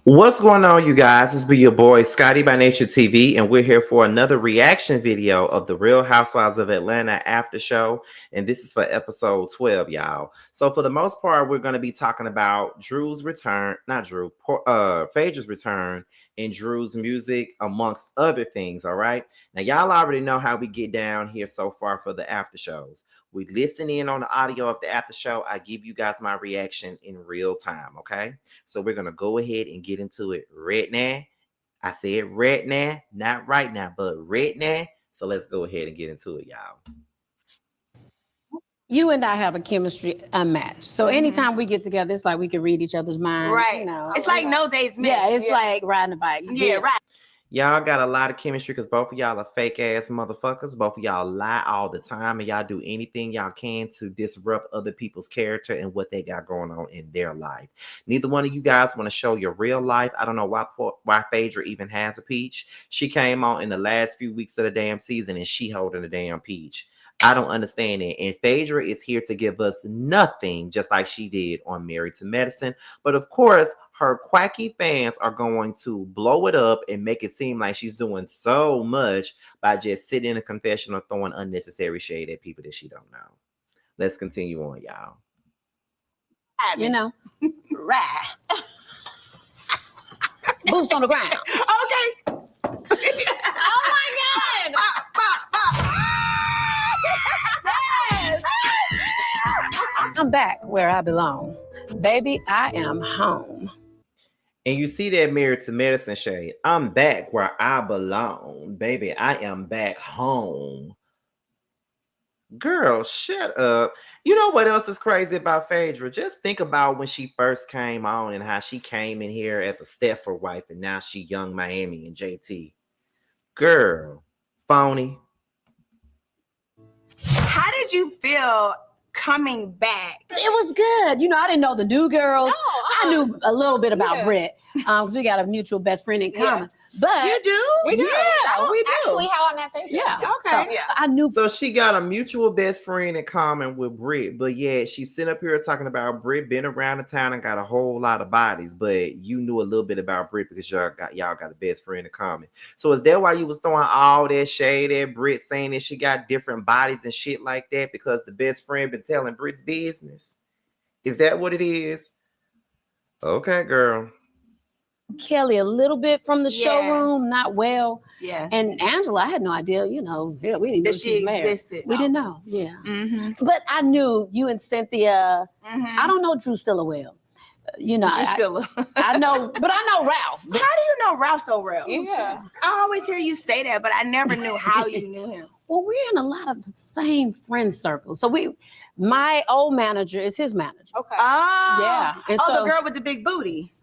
What's going on, you guys? It's be your boy Scotty by Nature TV, and we're here for another reaction video of the Real Housewives of Atlanta after show. And this is for episode 12, y'all. So for the most part, we're going to be talking about Drew's return, not Drew, Phaedra's return, and Drew's music, amongst other things. All right. Now, y'all already know how we get down here so far for the after shows. We listen in on the audio of the after show. I give you guys my reaction in real time. Okay. So we're gonna go ahead and get into it right now. I said right now, not right now, but right now. So let's go ahead and get into it, y'all. You and I have a chemistry unmatched. So anytime we get together, it's like we can read each other's mind. Right. You know. It's like no days missed. Yeah, it's like riding a bike. Yeah, right. Y'all got a lot of chemistry because both of y'all are fake ass motherfuckers. Both of y'all lie all the time, and y'all do anything y'all can to disrupt other people's character and what they got going on in their life. Neither one of you guys want to show your real life. I don't know why Phaedra even has a peach. She came on in the last few weeks of the damn season and she holding a damn peach. I don't understand it. And Phaedra is here to give us nothing, just like she did on Married to Medicine. But of course, her quacky fans are going to blow it up and make it seem like she's doing so much by just sitting in a confessional throwing unnecessary shade at people that she don't know. Let's continue on, y'all. You know, Right. boots on the ground. Okay. Oh my God! Yes. I'm back where I belong. Baby, I am home. And you see that Married to Medicine shade. I'm back where I belong. Baby, I am back home. Girl, shut up. You know what else is crazy about Phaedra? Just think about when she first came on and how she came in here as a Stepford wife and now she Young Miami and JT. Girl, phony. How did you feel coming back? It was good. You know, I didn't know the new girls. I knew a little bit about Britt because we got a mutual best friend in common. But You do? We do. Yeah, That's we do. actually how I met Phaedra. yeah, Okay. So Yeah. I knew. So she got a mutual best friend in common with Britt, but yeah, she's sitting up here talking about Britt being around the town and got a whole lot of bodies, but you knew a little bit about Britt because y'all got a best friend in common. So is that why you was throwing all that shade at Britt, saying that she got different bodies and shit like that because the best friend been telling Britt's business? Is that what it is? Okay, girl. Kelly a little bit from the Yeah. showroom, not well. Yeah. And Angela, I had no idea, we didn't know That she she was married. existed. We didn't know, yeah. Mm-hmm. But I knew you and Cynthia. I don't know Drusilla well. You know, Drusilla. I know, but I know Ralph. How do you know Ralph so well? Yeah. I always hear you say that, but I never knew how you knew him. Well, we're in a lot of the same friend circles. So my old manager is his manager. Okay. Oh. Yeah. And Oh, so, the girl with the big booty.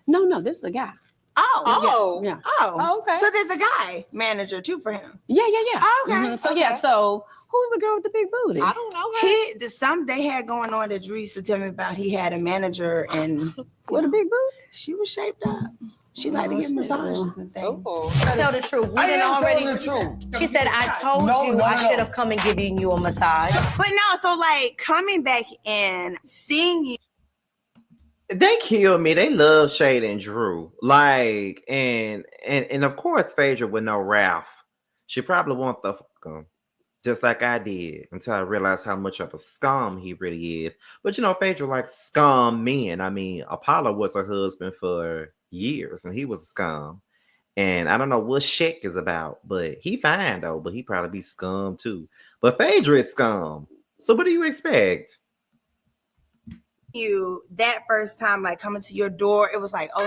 No, this is a guy. Oh. Oh. Yeah. Oh. Oh, okay. So there's a guy manager too for him. Yeah. Oh, okay. Mhm. So Okay. yeah, so who's the girl with the big booty? I don't know her. Some they had going on that Drew used to tell me about. He had a manager and With a big booty? she was shaped up. She liked to get massages and things. Ooh. Tell the truth. We didn't already. She said, "I told you I should have come and given you a massage." But no, so like coming back and seeing you. They killed me. They love Shade and Drew. Like, and of course, Phaedra would know Ralph. She probably want the fuck him, just like I did, until I realized how much of a scum he really is. But you know, Phaedra likes scum men. I mean, Apollo was her husband for years, and he was a scum. And I don't know what Sheck is about, but he fine though. But he probably be scum too. But Phaedra is scum. So what do you expect? You that first time, like coming to your door, it was like, oh,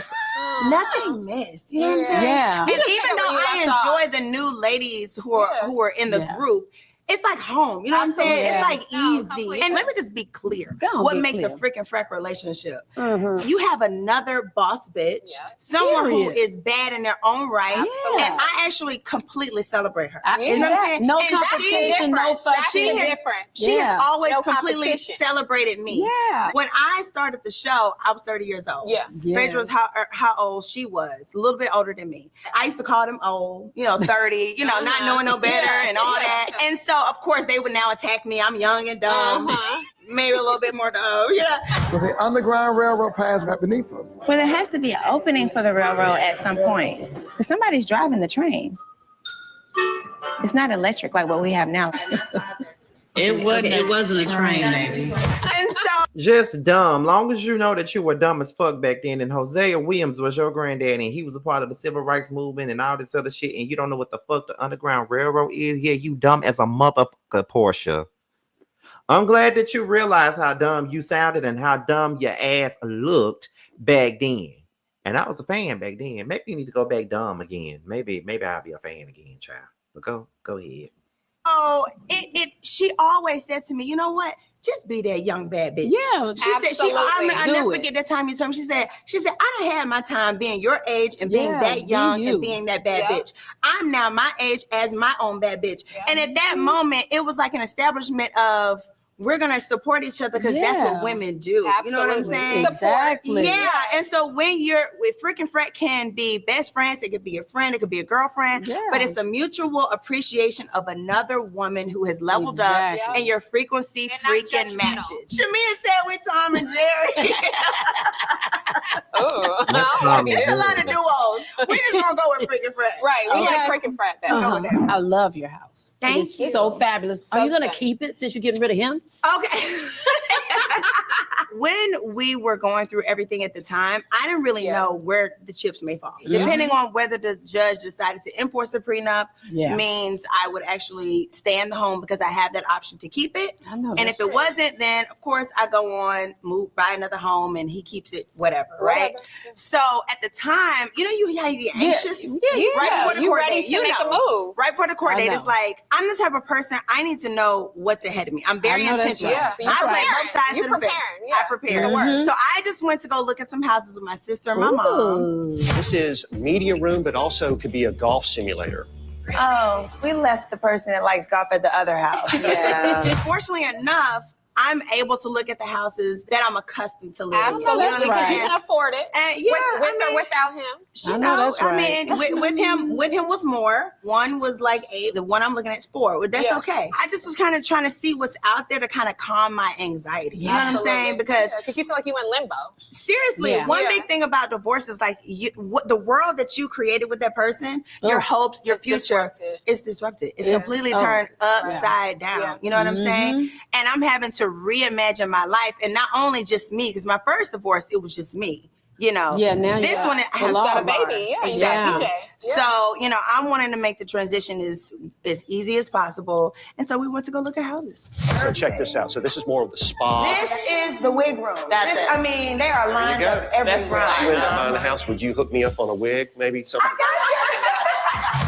nothing missed. You know what I'm saying? Yeah. And even though I enjoy the new ladies who are in the group, it's like home. You know what I'm saying? Yeah. It's like No, easy. completely. And let me just be clear. Go on, What be makes clear. a freaking frack relationship? Mhm. You have another boss bitch, Yeah. someone who Period. is bad in their own right, Absolutely. and I actually completely celebrate her. I- You know what I'm saying? No And that's competition, no That's fussing. the has- difference. She Yeah. has always No completely competition. celebrated me. Yeah. When I started the show, I was 30 years old. Yeah. Phaedra was how old she was, a little bit older than me. I used to call them old, 30, not knowing no better Yeah. and all Yeah. that. And so of course, they would now attack me. I'm young and dumb. Maybe a little bit more dumb. Yeah. So the Underground Railroad passed right beneath us. Well, there has to be an opening for the railroad at some point. Because somebody's driving the train. It's not electric like what we have now. It wasn't a train, baby. And so Just dumb. Long as you know that you were dumb as fuck back then, and Hosea Williams was your granddaddy, and he was a part of the civil rights movement and all this other shit, and you don't know what the fuck the Underground Railroad is. Yeah, you dumb as a motherfucker, Portia. I'm glad that you realized how dumb you sounded and how dumb your ass looked back then. And I was a fan back then. Maybe you need to go back dumb again. Maybe I'll be a fan again, child. But go ahead. Oh, she always said to me, you know what? Just be that young bad bitch. Yeah, She said, I never forget that time you told me. She said, I done had my time being your age and being that young and being that bad bitch. I'm now my age as my own bad bitch. And at that moment, it was like an establishment of, we're going to support each other because that's what women do. Absolutely. You know what I'm saying? Exactly. Yeah. And so when you're with freaking Fred can be best friends, it could be a friend, it could be a girlfriend, but it's a mutual appreciation of another woman who has leveled up and your frequency freaking matches. Shamia said with Tom and Jerry. It's a lot of duos. We just gonna go with freaking Fred. Right. We like freaking Fred. I love your house. Thank you. you. So fabulous. Are you gonna keep it since you're getting rid of him? Okay. When we were going through everything at the time, I didn't really know where the chips may fall. Depending on whether the judge decided to enforce the prenup, means I would actually stay in the home because I have that option to keep it. And if it wasn't, then of course I go on, move, buy another home, and he keeps it, whatever, right? So at the time, you know how you get anxious? Right before the court date. You make a move. Right before the court date, it's like, I'm the type of person, I need to know what's ahead of me. I'm very intentional. I play both sides of the fence. I prepare. So I just went to go look at some houses with my sister and my mom. This is media room, but also could be a golf simulator. Oh, we left the person that likes golf at the other house. Fortunately enough, I'm able to look at the houses that I'm accustomed to living in. Absolutely, because you can afford it. With or without him. You know, I mean, with him was more. One was like 8. The one I'm looking at is 4. That's okay. I just was kind of trying to see what's out there to kind of calm my anxiety. You know what I'm saying? Because you feel like you in limbo. Seriously, one big thing about divorce is like the world that you created with that person, your hopes, your future is disrupted. It's completely turned upside down. You know what I'm saying? And I'm having to reimagine my life, and not only just me, because my first divorce, it was just me. You know, now this one I have got a baby. So, you know, I'm wanting to make the transition as easy as possible. And so we went to go look at houses. So check this out. So this is more of the spa. This is the wig room. I mean, there are lines of everywhere. You end up buying a house. Would you hook me up on a wig? Maybe something.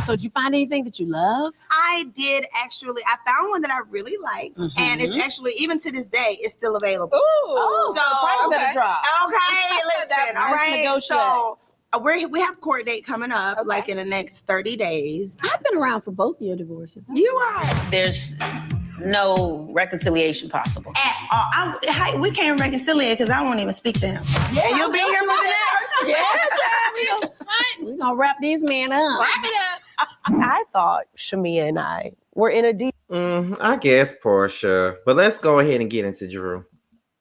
So did you find anything that you loved? I did actually. I found one that I really liked, and it's actually, even to this day, it's still available. Ooh, so the price better drop. Okay, listen. All right, so we have court date coming up, like in the next 30 days. I've been around for both your divorces. You are. There's no reconciliation possible. At all. We can't reconcile because I won't even speak to him. Yeah, and you'll be here for the next. We're gonna wrap these men up. Wrap it up. I thought Shamia and I were in a I guess, Portia. But let's go ahead and get into Drew.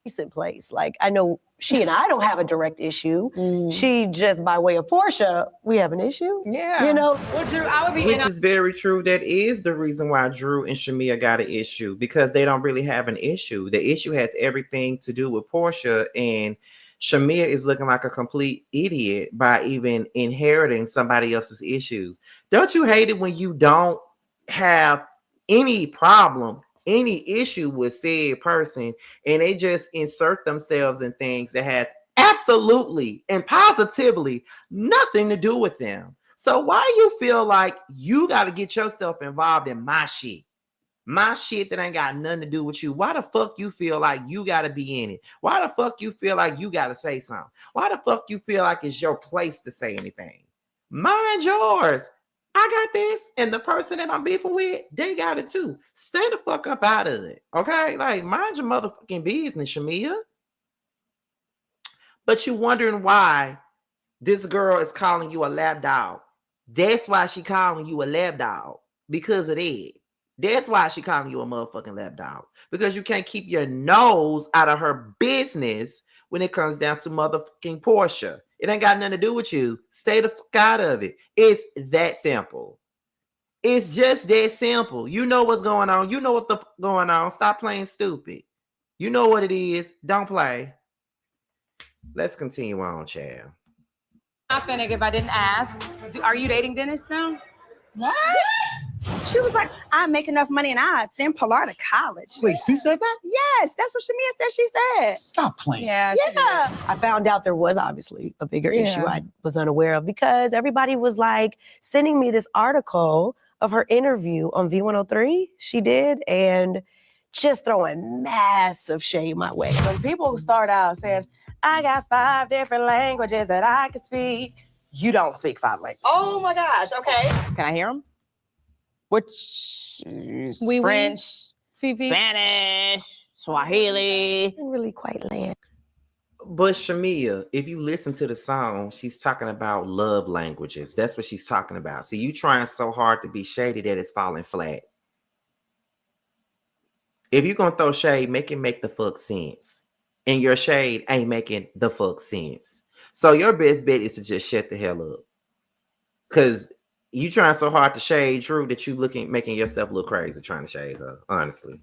decent place. Like, I know she and I don't have a direct issue. She just, by way of Portia, we have an issue. Yeah. You know? Well, Drew, I would be Which is very true. That is the reason why Drew and Shamia got an issue, because they don't really have an issue. The issue has everything to do with Portia, and Shamia is looking like a complete idiot by even inheriting somebody else's issues. Don't you hate it when you don't have any problem, any issue with said person, and they just insert themselves in things that has absolutely and positively nothing to do with them? So why do you feel like you got to get yourself involved in my shit? My shit that ain't got nothing to do with you. Why the fuck you feel like you got to be in it? Why the fuck you feel like you got to say something? Why the fuck you feel like it's your place to say anything? Mind yours. I got this, and the person that I'm beefing with, they got it too. Stay the fuck up out of it, okay? Like, mind your motherfucking business, Shamia. But you wondering why this girl is calling you a lap dog. That's why she calling you a lap dog, because of that. That's why she calling you a motherfucking lapdog. Because you can't keep your nose out of her business when it comes down to motherfucking Portia. It ain't got nothing to do with you. Stay the fuck out of it. It's that simple. It's just that simple. You know what's going on. You know what the fuck going on. Stop playing stupid. You know what it is. Don't play. Let's continue on, Chad. Authentic if I didn't ask. Are you dating Dennis now? What? She was like, I make enough money and I send Pilar to college. Wait, she said that? Yes, that's what Shamia said she said. Stop playing. Yeah. I found out there was obviously a bigger issue I was unaware of because everybody was like sending me this article of her interview on V103 she did and just throwing massive shade my way. When people start out saying, I got 5 different languages that I can speak. You don't speak 5 languages. Oh my gosh, okay. Can I hear them? Which French, Spanish, Swahili. Didn't really quite land. But Shamia, if you listen to the song, she's talking about love languages. That's what she's talking about. See, you trying so hard to be shady that it's falling flat. If you're going to throw shade, make it make the fuck sense. And your shade ain't making the fuck sense. So your best bet is to just shut the hell up. Because you trying so hard to shade Drew that you making yourself look crazy trying to shade her, honestly.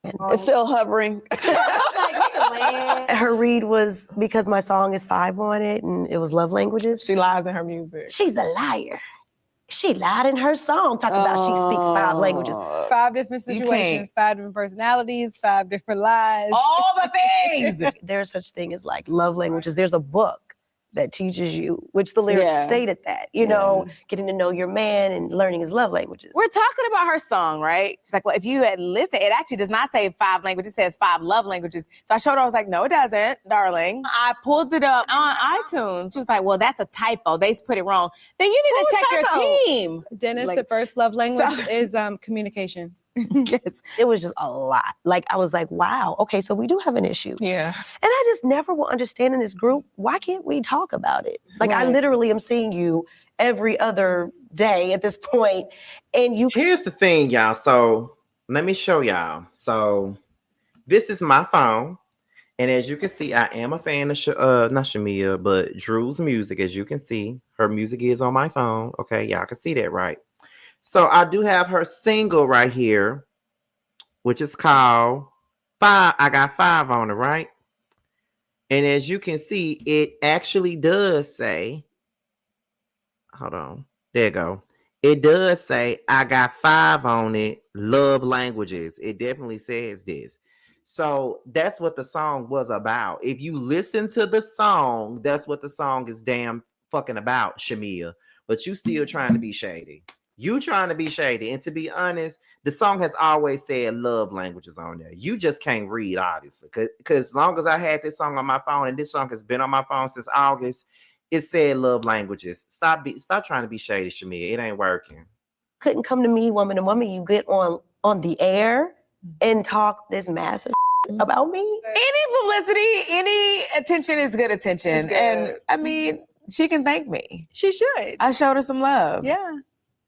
It's still hovering. Her read was because my song is 5 on it and it was love languages. She lies in her music. She's a liar. She lied in her song talking about she speaks 5 languages. 5 different situations, 5 different personalities, 5 different lies. All the things. There's such thing as like love languages. There's a book that teaches you, which the lyrics stated that, you know, getting to know your man and learning his love languages. We're talking about her song, right? She's like, well, if you had listened, it actually does not say 5 languages, it says 5 love languages. So I showed her, I was like, no, it doesn't, darling. I pulled it up on iTunes. She was like, well, that's a typo. They put it wrong. Then you need to check your team. Dennis, the first love language is communication. Yes, it was just a lot. Like, I was like, wow, okay, so we do have an issue. Yeah. And I just never will understand in this group, why can't we talk about it? Like, I literally am seeing you every other day at this point, and you... Here's the thing, y'all. So, let me show y'all. So, this is my phone. And as you can see, I am a fan of, not Shamia, but Drew's music. As you can see, her music is on my phone. Okay, y'all can see that, right? So I do have her single right here, which is called 5. I got 5 on it, right? And as you can see, it actually does say, hold on, there you go. It does say, I got 5 on it, love languages. It definitely says this. So that's what the song was about. If you listen to the song, that's what the song is damn fucking about, Shamia. But you still trying to be shady. You trying to be shady. And to be honest, the song has always said love languages on there. You just can't read, obviously. Because as long as I had this song on my phone, and this song has been on my phone since August, it said love languages. Stop trying to be shady, Shamia. It ain't working. Couldn't come to me, woman to woman. You get on the air and talk this massive about me. Any publicity, any attention is good attention. Good. And I mean, she can thank me. She should. I showed her some love. Yeah.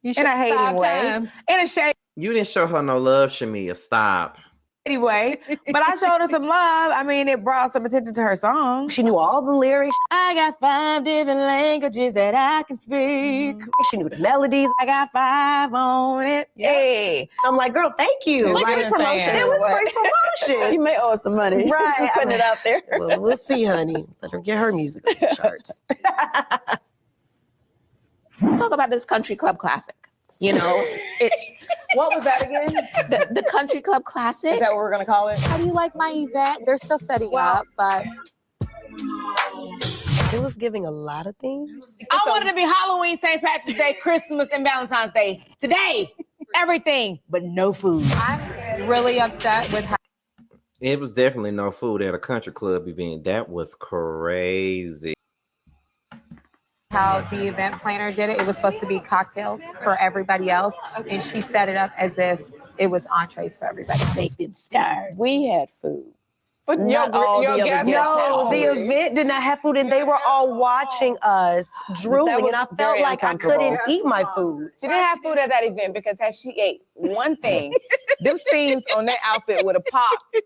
You in a hating way. In a shady. You didn't show her no love, Shamia. Stop. Anyway, but I showed her some love. I mean, it brought some attention to her song. She knew all the lyrics. I got 5 different languages that I can speak. She knew the melodies. I got 5 on it. Hey. I'm like, girl, thank you. It's like promotion. It was great promotion. You may owe us some money. Right. Just putting it out there. Well, we'll see, honey. Let her get her music on the charts. Let's talk about this country club classic. You know, what was that again? The country club classic. Is that what we're gonna call it? How do you like my event? They're still setting up, but it was giving a lot of things. I wanted to be Halloween, St. Patrick's Day, Christmas, and Valentine's Day. Today, everything, but no food. I'm really upset with how it was definitely no food at a country club event. That was crazy. How the event planner did it. It was supposed to be cocktails for everybody else, and she set it up as if it was entrees for everybody. Make them starve. We had food. But Not all your the other guests guests had No, the food. event did not have food, and they were all watching us drooling, and I felt very like I uncomfortable. couldn't eat my food. She didn't have food at that event because had she ate one thing, them seams on that outfit would have popped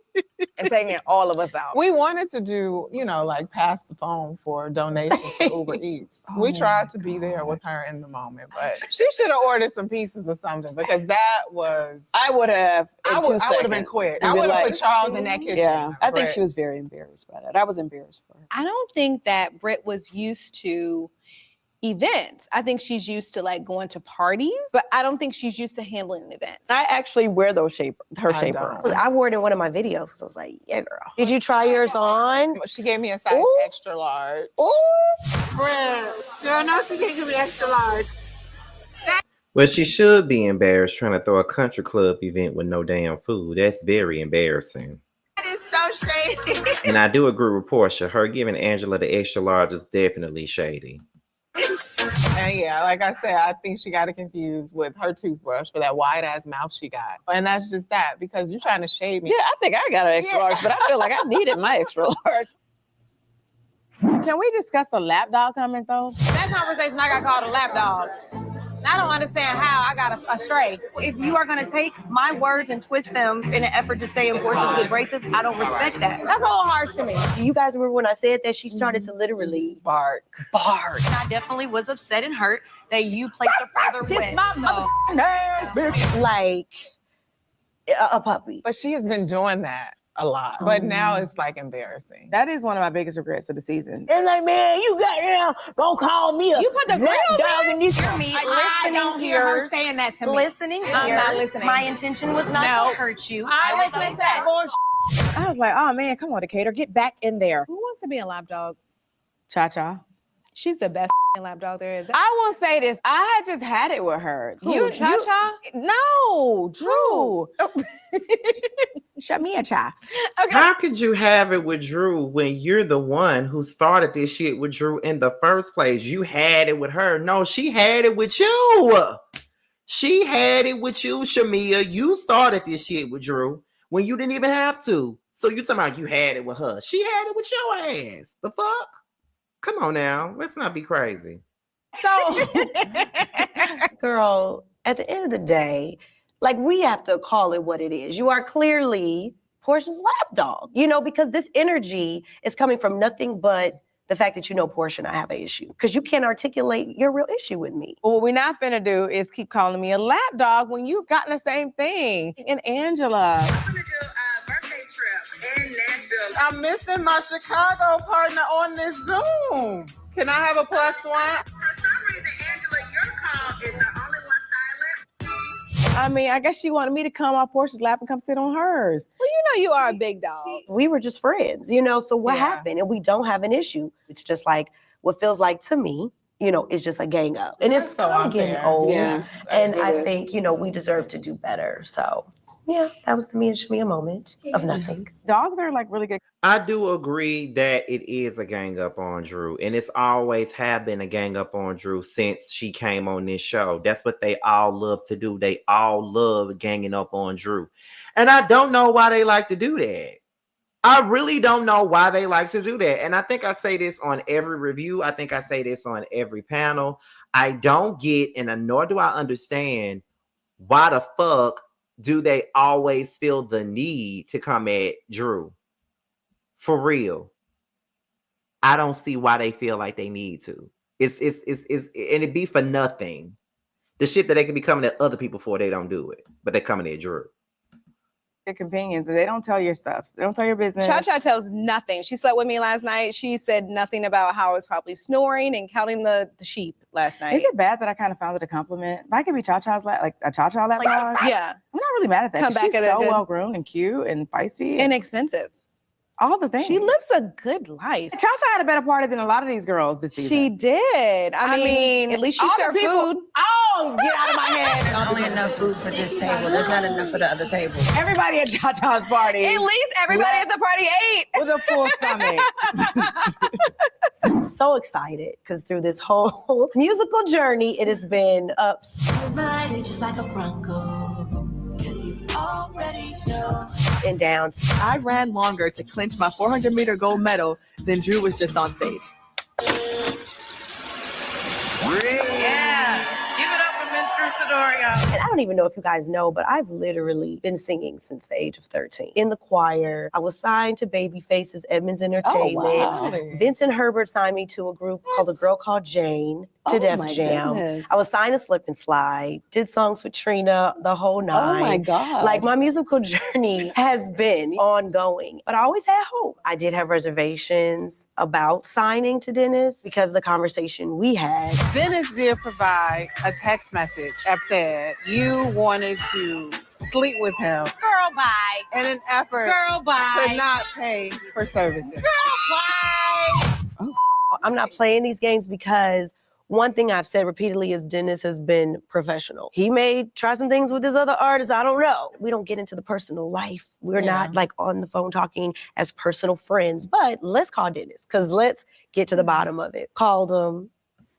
and taken all of us out. We wanted to do, like pass the phone for donations to Uber Eats. We tried to be there with her in the moment, but she should have ordered some pieces or something because that was. I would have. I would have been quick. I would have put Charles in that kitchen. Yeah, I think she was very embarrassed by that. I was embarrassed for her. I don't think that Britt was used to events. I think she's used to like going to parties, but I don't think she's used to handling events. I actually wear those shaper. I wore it in one of my videos because I was like, yeah, girl. Did you try yours on? She gave me a size extra large. Ooh. Britt, girl, no, she can't give me extra large. Well, she should be embarrassed trying to throw a country club event with no damn food. That's very embarrassing. That is so shady. And I do agree with Portia. Her giving Angela the extra large is definitely shady. And yeah, like I said, I think she got it confused with her toothbrush for that wide ass mouth she got. And that's just that because you're trying to shade me. Yeah, I think I got an extra large, but I feel like I needed my extra large. Can we discuss the lap dog comment though? That conversation, I got called a lap dog. I don't understand how I got a stray. If you are going to take my words and twist them in an effort to stay in Portia's good graces, I don't respect that. That's a little harsh to me. You guys remember when I said that she started to literally bark. I definitely was upset and hurt that you placed her further away. Like a puppy. But she has been doing that a lot. But now it's like embarrassing. That is one of my biggest regrets of the season. It's like, man, you don't call me a You put the grills dog in this. I don't hear her saying that to me. Listening I'm here. not listening. My intention was not to hurt you. I was like, oh man, come on, Decatur, get back in there. Who wants to be a lap dog? Cha-Cha. She's the best lap dog there is. I will say this. I had just had it with her. Who, Cha-Cha? No, Drew. Shut me a cha. Okay. How could you have it with Drew when you're the one who started this shit with Drew in the first place? You had it with her. No, she had it with you. She had it with you, Shamia. You started this shit with Drew when you didn't even have to. So you talking about you had it with her. She had it with your ass. The fuck? Come on now. Let's not be crazy. So, girl, at the end of the day, like, we have to call it what it is. You are clearly Portia's lap dog, because this energy is coming from nothing but the fact that Portia and I have an issue. Because you can't articulate your real issue with me. Well, what we're not finna do is keep calling me a lap dog when you've gotten the same thing. And Angela. I'm gonna do a birthday trip in Nashville. I'm missing my Chicago partner on this Zoom. Can I have a plus one? For some reason, Angela, your call is the only one silent. I mean, I guess she wanted me to come off Portia's lap and come sit on hers. Well, you are a big dog. We were just friends, so what happened? And we don't have an issue. It's just like what feels like to me, it's just a gang up. And it's so getting old. Yeah, and I think, we deserve to do better. So yeah, that was the me and Shamia moment of nothing. Dogs are like really good. I do agree that it is a gang up on Drew, and it's always have been a gang up on Drew since she came on this show. That's what they all love to do. They all love ganging up on Drew. And I don't know why they like to do that. I really don't know why they like to do that. And I think I say this on every review. I think I say this on every panel. I don't get, and nor do I understand why the fuck do they always feel the need to come at Drew? For real. I don't see why they feel like they need to. It's and it be for nothing. The shit that they can be coming at other people for, they don't do it. But they're coming at Drew. Good companions. They don't tell your stuff. They don't tell your business. Cha-Cha tells nothing. She slept with me last night. She said nothing about how I was probably snoring and counting the sheep last night. Is it bad that I kind of found it a compliment? If I could be Cha-Cha's like a Cha-Cha lap dog? Yeah. I'm not really mad at that. Come back She's at so a good... well-groomed and cute and feisty. And expensive. All the things. She lives a good life. Cha-Cha had a better party than a lot of these girls this season. She did. I mean, at least she served food. Oh, get out of my head. There's only enough food for this table. There's not enough for the other table. Everybody at Cha-Cha's party. At least everybody at the party ate. With a full stomach. I'm so excited because through this whole musical journey, it has been ups. Riding just like a Bronco, 'cause you already know. and downs. I ran longer to clinch my 400-meter gold medal than Drew was just on stage. Yeah. Give it up for Mr. Sidorio. And I don't even know if you guys know, but I've literally been singing since the age of 13. In the choir, I was signed to Babyface's Edmonds Entertainment. Oh, wow. Vincent Herbert signed me to a group called A Girl Called Jane, to Def Jam. Goodness. I was signed to Slip and Slide, did songs with Trina, the whole nine. Oh my God. Like my musical journey has been ongoing, but I always had hope. I did have reservations about signing to Dennis because of the conversation we had. Dennis did provide a text message that said you wanted to sleep with him. Girl, bye. In an effort Girl, bye. to not pay for services. Girl, bye. I'm not playing these games because one thing I've said repeatedly is Dennis has been professional. He may try some things with his other artists, I don't know. We don't get into the personal life. We're not like on the phone talking as personal friends, but let's call Dennis because let's get to the bottom of it. Called him.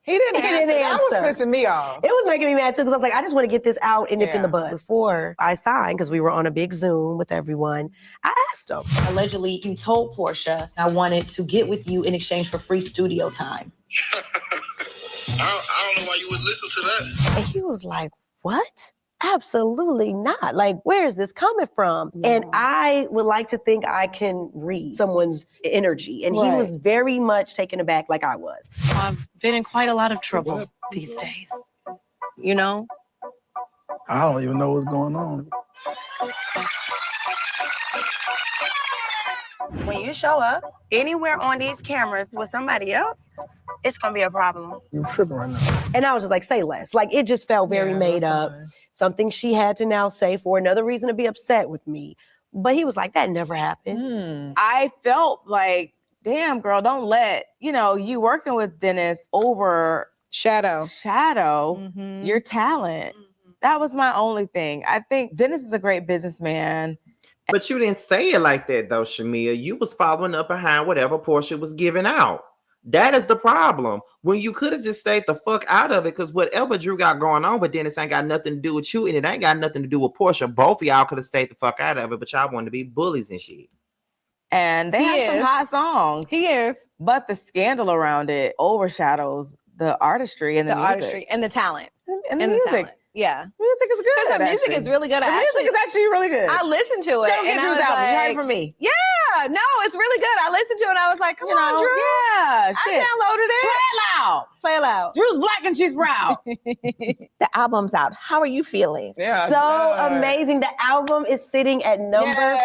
He didn't answer. That was pissing me off. It was making me mad too because I was like, I just want to get this out and nip in the bud. Before I signed, because we were on a big Zoom with everyone, I asked him. Allegedly, you told Portia I wanted to get with you in exchange for free studio time. I don't know why you would listen to that. And he was like, what? Absolutely not. Like, where is this coming from? And I would like to think I can read someone's energy. And he was very much taken aback like I was. I've been in quite a lot of trouble these days. You know? I don't even know what's going on. When you show up anywhere on these cameras with somebody else, it's gonna be a problem. You're tripping right now. And I was just like, say less. Like, it just felt very made up. Something she had to now say for another reason to be upset with me. But he was like, that never happened. I felt like, damn, girl, don't let, you working with Dennis shadow your talent. That was my only thing. I think Dennis is a great businessman. But you didn't say it like that, though, Shamia. You was following up behind whatever Portia was giving out. That is the problem. When you could have just stayed the fuck out of it, because whatever Drew got going on with Dennis ain't got nothing to do with you, and it ain't got nothing to do with Portia. Both of y'all could have stayed the fuck out of it, but y'all wanted to be bullies and shit. And they have some hot songs. He is. But the scandal around it overshadows the artistry and the music. Artistry and the talent. And the music. Talent. Yeah. Music is good. Because the music is really good. Music is actually really good. I listened to it. Don't get Drew's album. You heard it from me. Yeah. No, it's really good. I listened to it and I was like, come on, Drew. Yeah. I downloaded it. Play it loud. Play it loud. Drew's black and she's proud. The album's out. How are you feeling? Yeah, so amazing. The album is sitting at number 5.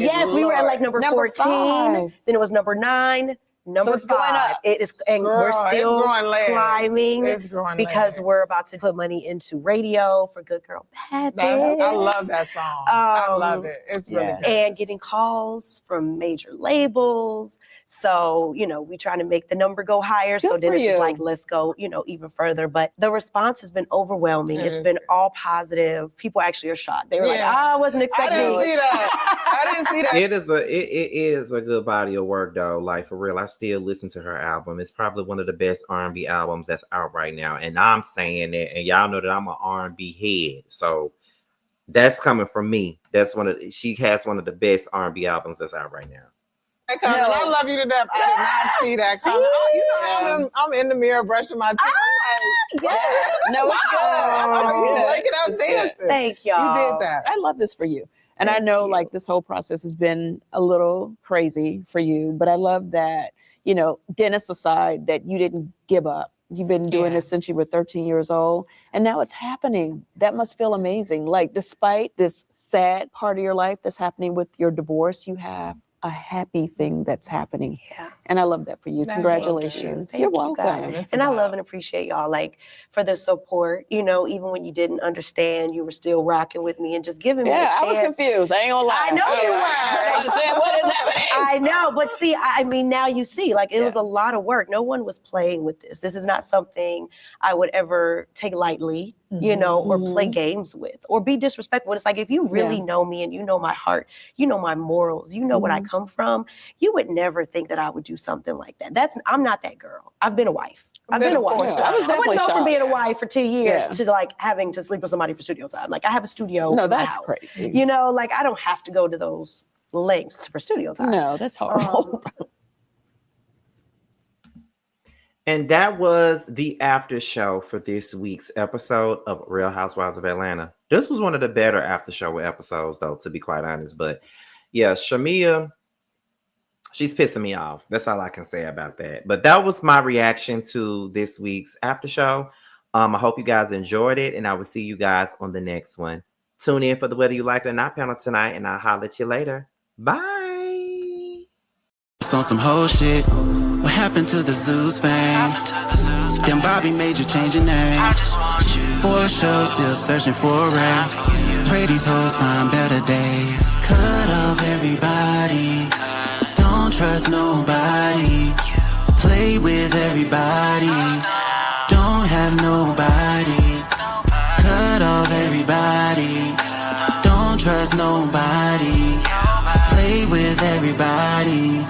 Yes, we were at like number 14. 5. Then it was number 9. Number So it's 5. going up. It is, and we're still climbing It's growing because legs. we're about to put money into radio for Good Girl Bad Bitch. I love that song. I love it. It's really good. And getting calls from major labels. So, we trying to make the number go higher. So Good for Dennis is you. like, let's go, even further. But the response has been overwhelming. It's been all positive. People actually are shocked. They were like, I wasn't expecting I didn't this. see that. I didn't see that. It is a good body of work, though. Like, for real, I still listen to her album. It's probably one of the best R&B albums that's out right now. And I'm saying that, and y'all know that I'm an R&B head. So that's coming from me. She has one of the best R&B albums that's out right now. I love you to death. I did not see that coming. I'm in the mirror brushing my teeth. No, it's good. Break it out dancing. Thank y'all. You did that. I love this for you. And I know like this whole process has been a little crazy for you, but I love that, Dennis aside, that you didn't give up. You've been doing this since you were 13 years old, and now it's happening. That must feel amazing. Like, despite this sad part of your life that's happening with your divorce, you have a happy thing that's happening. Yeah. And I love that for you. Congratulations. Thank You're you, welcome. guys. And I love and appreciate y'all, like, for the support. Even when you didn't understand, you were still rocking with me and just giving me a chance. I was confused. I ain't gonna lie. I know you were. I was saying, what is happening? I know, but see, I mean, now you see, like, it was a lot of work. No one was playing with this. This is not something I would ever take lightly, or play games with, or be disrespectful. It's like, if you really know me and you know my heart, you know my morals, you know what I come from, you would never think that I would do something like that. I'm not that girl. I've been a wife. I've been a wife. I was I definitely wouldn't go from shocked. being a wife for 2 years Yeah. to like having to sleep with somebody for studio time. Like I have a studio No, in my that's house. crazy. You know, like I don't have to go to those lengths for studio time. No, that's horrible. And that was the after show for this week's episode of Real Housewives of Atlanta. This was one of the better after show episodes, though, to be quite honest. But yeah, Shamia, she's pissing me off. That's all I can say about that. But that was my reaction to this week's after show. I hope you guys enjoyed it, and I will see you guys on the next one. Tune in for the Whether You Like It or Not panel tonight, and I'll holler at you later. Bye. It's on some whole shit. What happened to the Zeus fame? Then Bobby made you change your name. For a show, still searching for a ring. Pray these hoes find better days. Cut off everybody. Don't trust nobody. Play with everybody. Don't have nobody. Cut off everybody. Don't trust nobody. Play with everybody.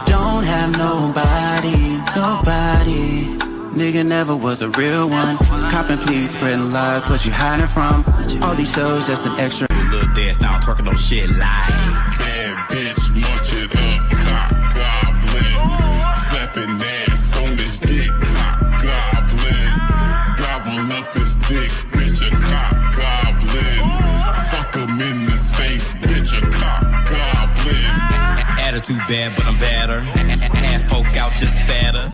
Don't have nobody, nobody. Nigga never was a real one. Copping, please, spreading lies. What you hiding from? All these shows just an extra. Little dance now, twerking on shit like bad bitch, munch it up, cock goblin. Slapping ass on this dick, cock goblin. Gobble up this dick, bitch, a cock goblin. Fuck him in his face, bitch, a cock goblin. Attitude bad, but I'm better. Ass poke out just fatter.